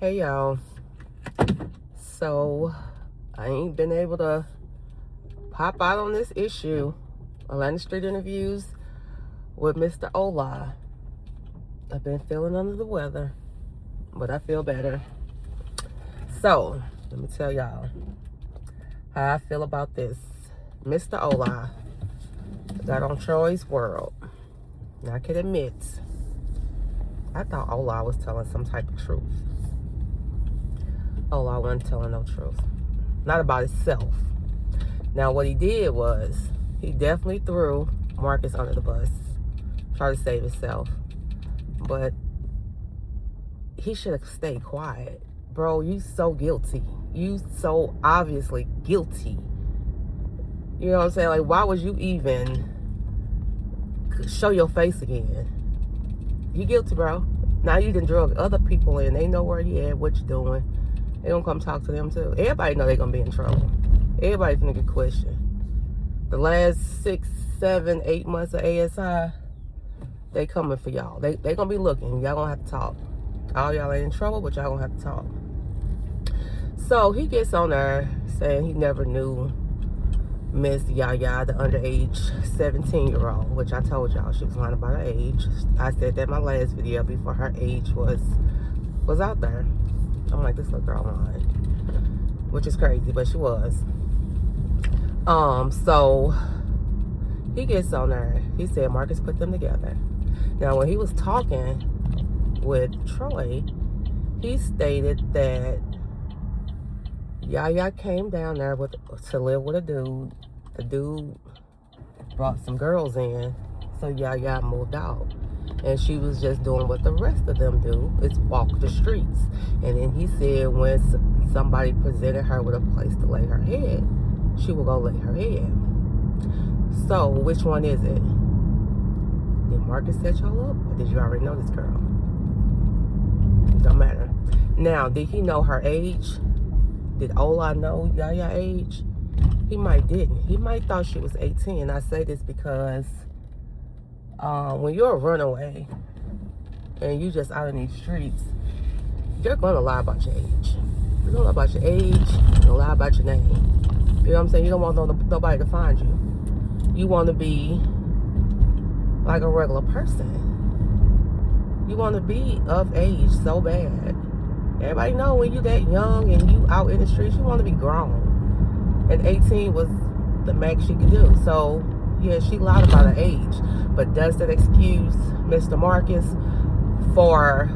Hey y'all, so I ain't been able to pop out on this issue, Atlanta Street interviews with Mr. Ola. I've been feeling under the weather, but I feel better. So let me tell y'all how I feel about this. Mr. Ola got on Troy's World. Now I can admit, I thought Ola was telling some type of truth. Ola wasn't telling no truth. Not about himself. Now what he did was, he definitely threw Marcus under the bus. Tried to save himself. But he should have stayed quiet. Bro, you so guilty. You so obviously guilty. You know what I'm saying? Like, why would you even show your face again? You guilty, bro. Now you done drug other people in. They know where you at, what you doing. They gonna come talk to them too. Everybody know they gonna be in trouble. Everybody's gonna get questioned. The last 6, 7, 8 months of ASI, they coming for y'all. They gonna be looking. Y'all gonna have to talk. All y'all ain't in trouble, but y'all gonna have to talk. So he gets on there saying he never knew Miss Yaya, the underage 17-year-old, which I told y'all she was lying about her age. I said that in my last video before her age was out there. I'm like, this little girl lying, which is crazy, but she was. So he gets on there. He said Marcus put them together. Now, when he was talking with Troy, he stated that Yaya came down there to live with a dude. The dude brought some girls in, so Yaya moved out. And she was just doing what the rest of them do, is walk the streets. And then he said when somebody presented her with a place to lay her head, she would go lay her head. So, which one is it? Did Marcus set y'all up, or did you already know this girl? Don't matter. Now, did he know her age? Did Ola know Yaya age? He might didn't. He might thought she was 18. I say this because when you're a runaway and you just out in these streets, you're gonna lie about your age. You're gonna lie about your age. You're gonna lie about your name. You know what I'm saying? You don't want nobody to find you. You want to be like a regular person. You want to be of age so bad. Everybody know when you that young and you out in the streets, you want to be grown. And 18 was the max she could do. So, yeah, she lied about her age. But does that excuse Mr. Marcus for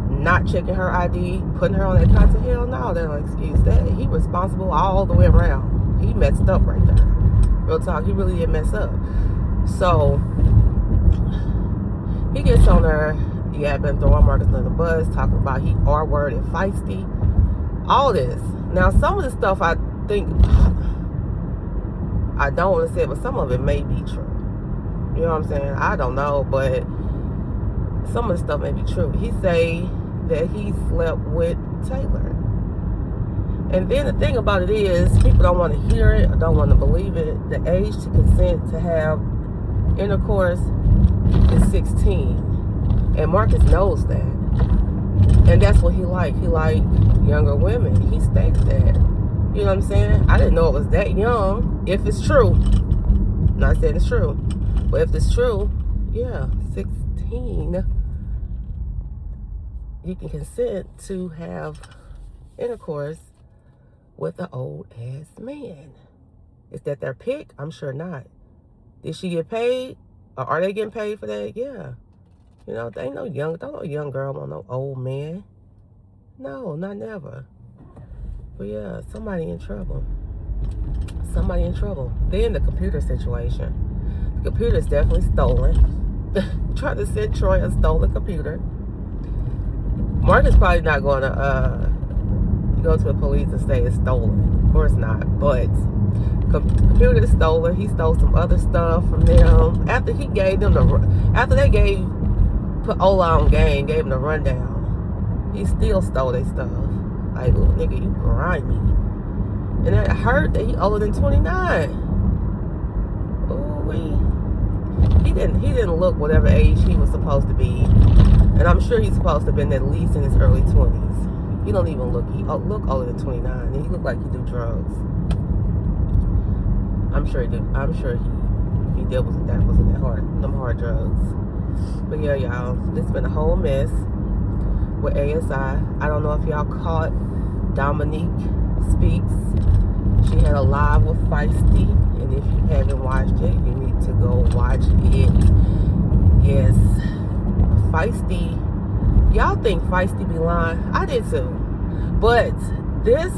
not checking her ID, putting her on that content? Hell no, that don't excuse that. He responsible all the way around. He messed up right there. Real talk, he really did mess up. So, he gets on there. Yeah, been throwing Marcus under the bus, talking about he R-word and feisty. All this. Now, some of the stuff I think, I don't want to say it, but some of it may be true. You know what I'm saying? I don't know, but some of the stuff may be true. He say that he slept with Taylor. And then the thing about it is, people don't want to hear it or don't want to believe it. The age to consent to have intercourse is 16. And Marcus knows that. And that's what he liked. He liked younger women. He stated that. You know what I'm saying? I didn't know it was that young. If it's true. I'm not saying it's true. But if it's true, yeah, 16. You can consent to have intercourse with an old-ass man. Is that their pick? I'm sure not. Did she get paid? Or are they getting paid for that? Yeah. You know, they ain't no young, don't no young girl want no old man. No, not never. But yeah, somebody in trouble. Somebody in trouble. Then the computer situation. The computer is definitely stolen. Trying to send Troy a stolen computer. Marcus probably not going to go to the police and say it's stolen. Of course not. But computer is stolen. He stole some other stuff from them. After he gave them after they put Ola on game, gave him the rundown, he still stole their stuff. Like, oh, nigga, you grimy. And I heard that he older than 29. Ooh, he didn't look whatever age he was supposed to be. And I'm sure he's supposed to have been at least in his early 20s. He don't even look, he look older than 29. And he look like he do drugs. I'm sure he do. I'm sure he dealt with that, wasn't that hard, them hard drugs. But yeah, y'all, it's been a whole mess with ASI. I don't know if y'all caught Dominique Speaks. She had a live with Feisty, and if you haven't watched it, you need to go watch it. Yes, Feisty. Y'all think Feisty be lying? I did too. But this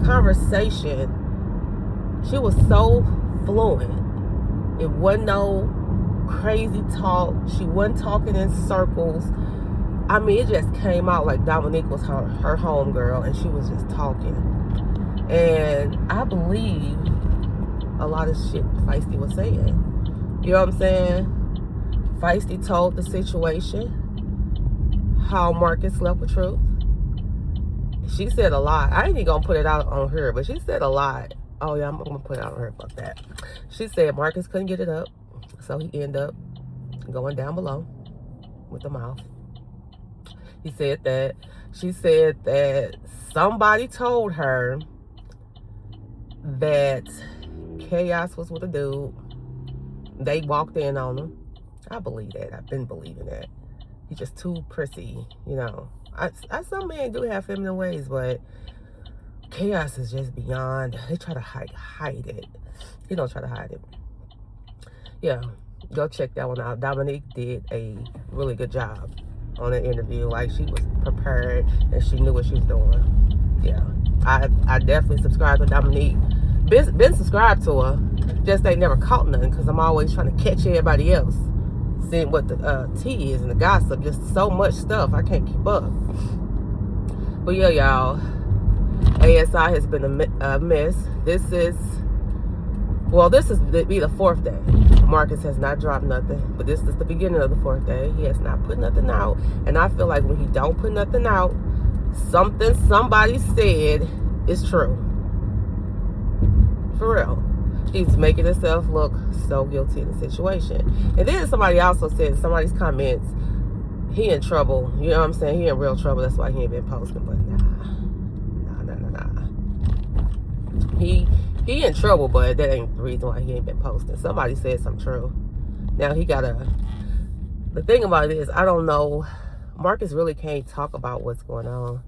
conversation, she was so fluent. It wasn't no crazy talk. She wasn't talking in circles. I mean, it just came out like Dominique was her homegirl, and she was just talking. And I believe a lot of shit Feisty was saying. You know what I'm saying? Feisty told the situation, how Marcus slept with Truth. She said a lot. I ain't even gonna put it out on her, but she said a lot. Oh yeah, I'm gonna put it out on her. Fuck that. She said Marcus couldn't get it up, so he ended up going down below with the mouth. He said that. She said that somebody told her that Chaos was with a dude. They walked in on him. I believe that. I've been believing that. He's just too prissy, you know. Some men do have feminine ways, but Chaos is just beyond. They try to hide it. He don't try to hide it. Yeah, go check that one out. Dominique did a really good job on the interview. Like, she was prepared and she knew what she was doing. Yeah, I definitely subscribe to Dominique. Been subscribed to her, just ain't never caught nothing because I'm always trying to catch everybody else, seeing what the tea is and the gossip. Just so much stuff, I can't keep up. But yeah, y'all, ASI has been a mess. This is be the fourth day. Marcus has not dropped nothing, but this is the beginning of the fourth day. He has not put nothing out, and I feel like when he don't put nothing out, something somebody said is true. For real. He's making himself look so guilty in the situation. And then somebody also said in somebody's comments, he in trouble. You know what I'm saying? He in real trouble. That's why he ain't been posting. But nah. He in trouble, but that ain't the reason why he ain't been posting. Somebody said something true. Now the thing about it is, I don't know. Marcus really can't talk about what's going on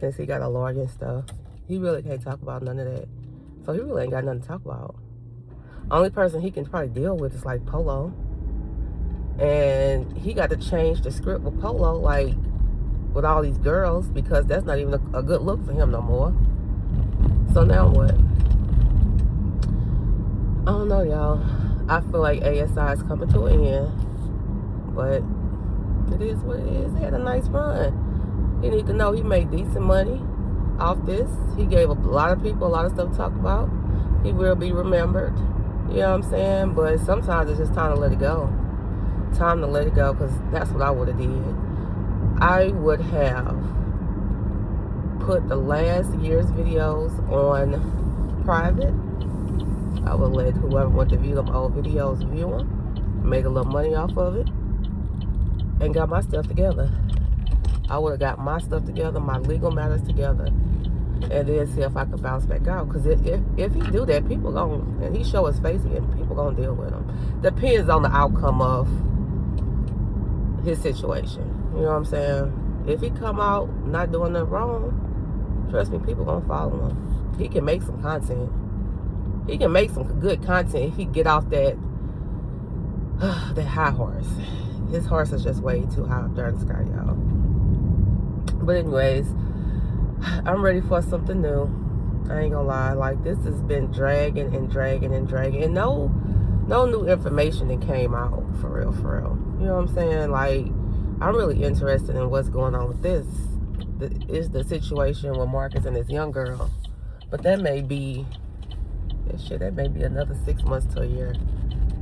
since he got a lawyer and stuff. He really can't talk about none of that. So he really ain't got nothing to talk about. Only person he can probably deal with is like Polo. And he got to change the script with Polo, like with all these girls, because that's not even a good look for him no more. So now what? I don't know, y'all. I feel like ASI is coming to an end. But it is what it is. He had a nice run. He need to know he made decent money off this. He gave a lot of people a lot of stuff to talk about. He will be remembered. You know what I'm saying? But sometimes it's just time to let it go. Time to let it go, because that's what I would have did. I would have put the last year's videos on private. I would let whoever wanted to view them old videos view them, make a little money off of it, and got my stuff together. I would have got my stuff together, my legal matters together, and then see if I could bounce back out. Because if he do that, people gon', and he show his face again, people gonna deal with him. Depends on the outcome of his situation. You know what I'm saying? If he come out not doing nothing wrong, trust me, people gonna follow him. He can make some content. He can make some good content if he get off that high horse. His horse is just way too high up there in the sky, y'all. But anyways, I'm ready for something new. I ain't gonna lie. Like, this has been dragging and dragging and dragging. And no new information that came out, for real. You know what I'm saying? Like, I'm really interested in what's going on with this. Is the situation with Marcus and this young girl. But that may be another 6 months to a year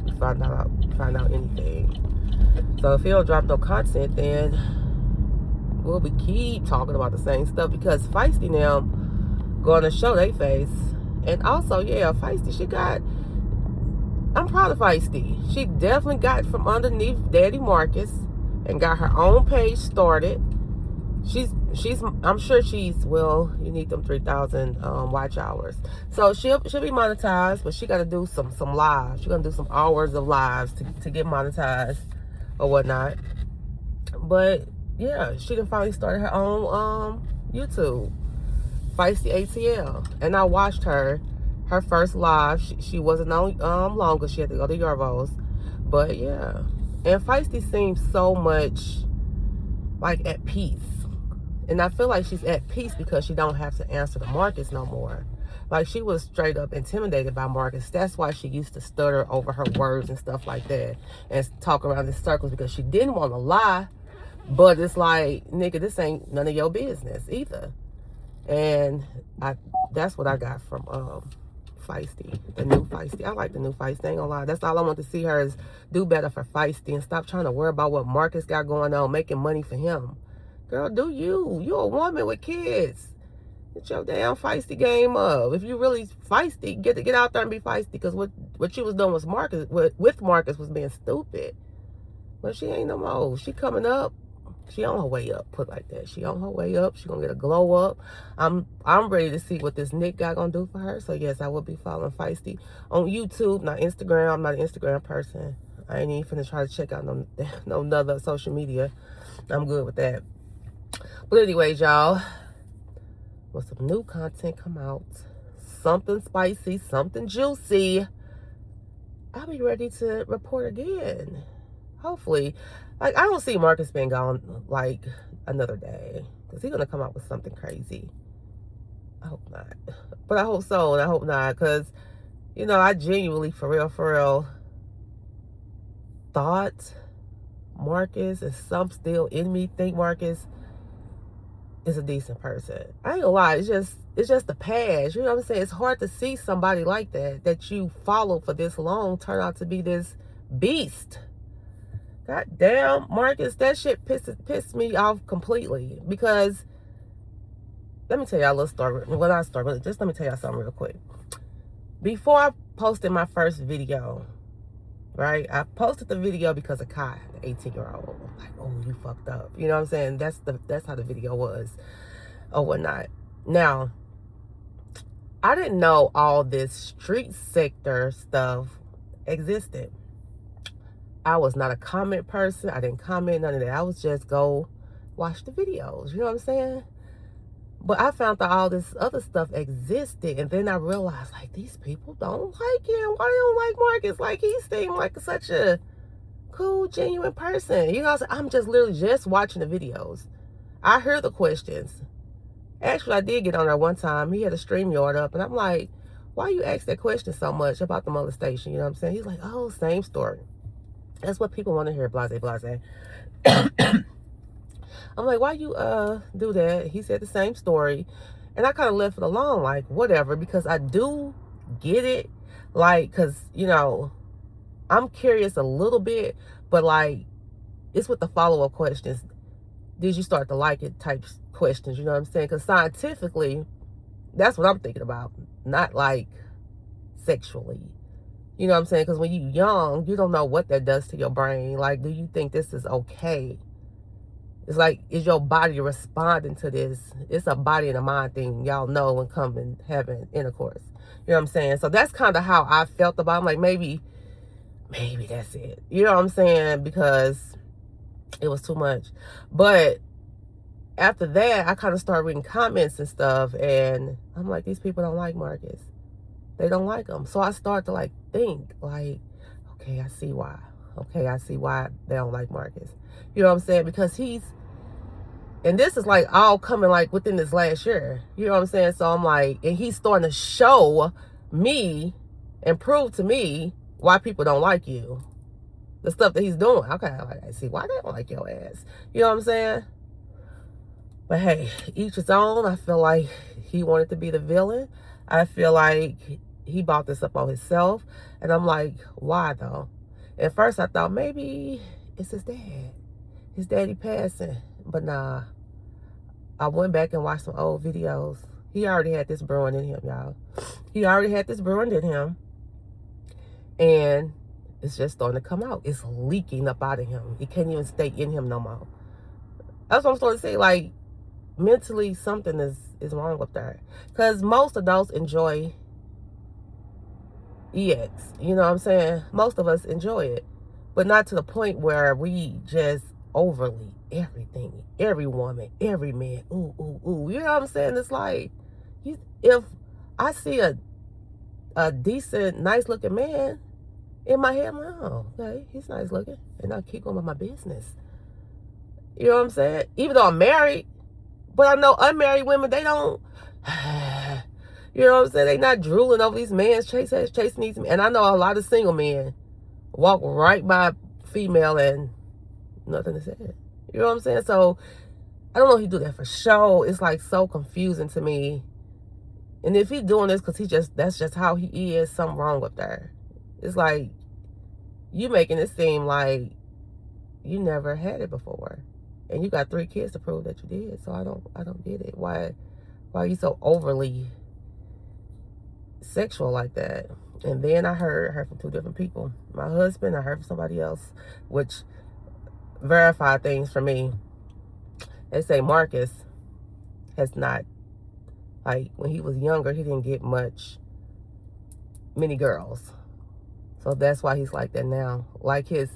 to find out anything. So if he don't drop no content, then we'll be keep talking about the same stuff, because Feisty now going to show their face. And also, yeah, Feisty, I'm proud of Feisty. She definitely got from underneath Daddy Marcus and got her own page started. I'm sure well, you need them 3,000 watch hours. So she'll be monetized, but she got to do some lives. She's going to do some hours of lives to get monetized or whatnot. But yeah, she done finally started her own YouTube, Feisty ATL. And I watched her first live. She wasn't on long because she had to go to Yorvos. But yeah. And Feisty seems so much like at peace. And I feel like she's at peace because she don't have to answer to Marcus no more. Like, she was straight up intimidated by Marcus. That's why she used to stutter over her words and stuff like that and talk around in circles, because she didn't want to lie. But it's like, nigga, this ain't none of your business either. And that's what I got from Feisty, the new Feisty. I like the new Feisty, ain't gonna lie. That's all I want to see her is do better for Feisty and stop trying to worry about what Marcus got going on, making money for him. Girl, do you. You're a woman with kids. Get your damn feisty game up. If you really feisty, get out there and be feisty. Because what you was doing with Marcus was being stupid. But she ain't no more. She coming up. She on her way up. Put like that. She on her way up. She gonna get a glow up. I'm ready to see what this Nick guy gonna do for her. So yes, I will be following Feisty on YouTube, not Instagram. I'm not an Instagram person. I ain't even finna try to check out no other social media. I'm good with that. But anyways, y'all, when some new content come out, something spicy, something juicy, I'll be ready to report again. Hopefully. Like, I don't see Marcus being gone, like, another day. Because he's going to come out with something crazy. I hope not. But I hope so, and I hope not. Because, you know, I genuinely, for real, thought Marcus, and some still in me think Marcus is a decent person. I ain't gonna lie, it's just the past. You know what I'm saying? It's hard to see somebody like that you follow for this long turn out to be this beast. God damn, Marcus, that shit pissed me off completely. Because let me tell y'all a little story. Well, not a story, but just let me tell y'all something real quick. Before I posted my first video, right? I posted the video because of Kai, the 18-year-old. Like, oh, you fucked up. You know what I'm saying? That's how the video was or whatnot. Now, I didn't know all this street sector stuff existed. I was not a comment person. I didn't comment, none of that. I was just go watch the videos. You know what I'm saying? But I found out all this other stuff existed. And then I realized, like, these people don't like him. Why they don't like Marcus? Like, he seemed like such a cool, genuine person. You know, I'm just literally just watching the videos. I heard the questions. Actually, I did get on there one time. He had a StreamYard up. And I'm like, why you ask that question so much about the molestation? You know what I'm saying? He's like, oh, same story. That's what people want to hear, blase, blase. I'm like, why you do that? He said the same story. And I kind of left it alone, like, whatever, because I do get it. Like, because, you know, I'm curious a little bit, but, like, it's with the follow-up questions. Did you start to like it type questions, you know what I'm saying? Because scientifically, that's what I'm thinking about, not, like, sexually. You know what I'm saying? Because when you're young, you don't know what that does to your brain. Like, do you think this is okay? It's like, is your body responding to this? It's a body and a mind thing. Y'all know when coming having intercourse. You know what I'm saying? So that's kind of how I felt about it. I'm like, maybe that's it. You know what I'm saying? Because it was too much. But after that, I kind of started reading comments and stuff. And I'm like, these people don't like Marcus. They don't like him. So I start to, like, think, like, okay, I see why. Okay, I see why they don't like Marcus. You know what I'm saying? Because and this is, like, all coming, like, within this last year. You know what I'm saying? So I'm like, and he's starting to show me and prove to me why people don't like you. The stuff that he's doing. Okay, I see why they don't like your ass. You know what I'm saying? But hey, each his own. I feel like he wanted to be the villain. I feel like he bought this up on himself. And I'm like, why though? At first I thought maybe it's his dad. His daddy passing. But nah. I went back and watched some old videos. He already had this brewing in him, y'all. He already had this brewing in him. And It's just starting to come out. It's leaking up out of him. It can't even stay in him no more. That's what I'm starting to say. Like, mentally, something is wrong with that. Because most adults enjoy EX. You know what I'm saying? Most of us enjoy it. But not to the point where we just overly everything, every woman, every man, ooh, ooh, ooh. You know what I'm saying? It's like, if I see a decent, nice looking man, in my head, I'm like, oh, okay, he's nice looking. And I keep going with my business. You know what I'm saying? Even though I'm married, but I know unmarried women, they don't, you know what I'm saying? They not drooling over these men chasing these men. And I know a lot of single men walk right by female and nothing is said. You know what I'm saying? So I don't know if he do that for show. It's like so confusing to me. And if he's doing this because that's just how he is, something wrong with that. It's like, you making it seem like you never had it before. And you got 3 kids to prove that you did. So I don't get it. Why are you so overly sexual like that? And then I heard from 2 different people. My husband, I heard from somebody else, which verified things for me. They say Marcus has not, like, when he was younger, he didn't get many girls. So that's why he's like that now. Like, his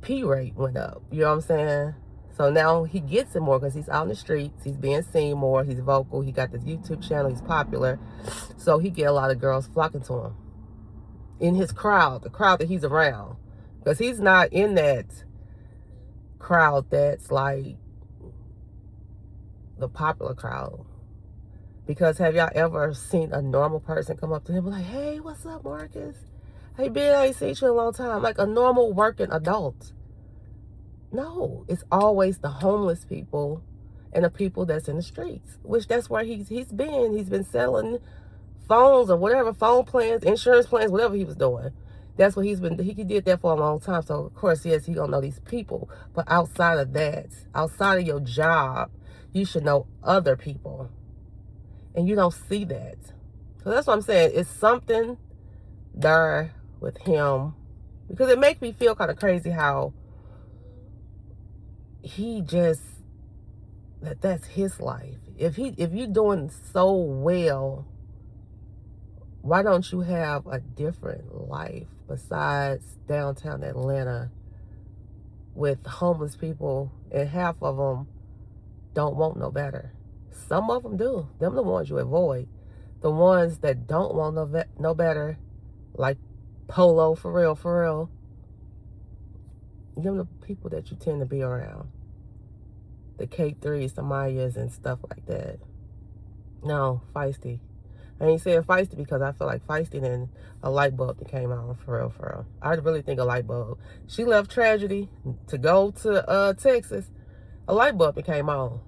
P rate went up. You know what I'm saying? So now he gets it more because he's out in the streets. He's being seen more. He's vocal. He got this YouTube channel. He's popular. So he get a lot of girls flocking to him. In his crowd, the crowd that he's around. Because he's not in that crowd that's like the popular crowd. Because have y'all ever seen a normal person come up to him like, hey, what's up, Marcus? Hey, Ben, I ain't seen you in a long time. Like a normal working adult. No, it's always the homeless people and the people that's in the streets, which that's where he's been. He's been selling phones or whatever, phone plans, insurance plans, whatever he was doing. That's what he's been, he did that for a long time. So, of course, yes, he gonna know these people. But outside of that, outside of your job, you should know other people. And you don't see that. So that's what I'm saying. It's something there with him. Because it makes me feel kind of crazy how he just, that's his life. If you're doing so well, why don't you have a different life besides downtown Atlanta with homeless people, and half of them don't want no better. Some of them do. Them the ones you avoid. The ones that don't want no better, like Polo, for real. Them the people that you tend to be around. The K3s, the Mayas, and stuff like that. No, feisty. I ain't saying feisty because I feel like feisty and a light bulb that came on, for real. I really think a light bulb. She left tragedy to go to Texas. A light bulb that came on.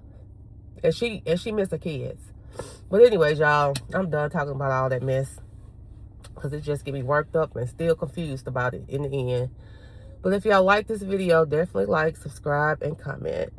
And she missed her kids. But anyways, y'all, I'm done talking about all that mess. Because it just get me worked up and still confused about it in the end. But if y'all like this video, definitely like, subscribe, and comment.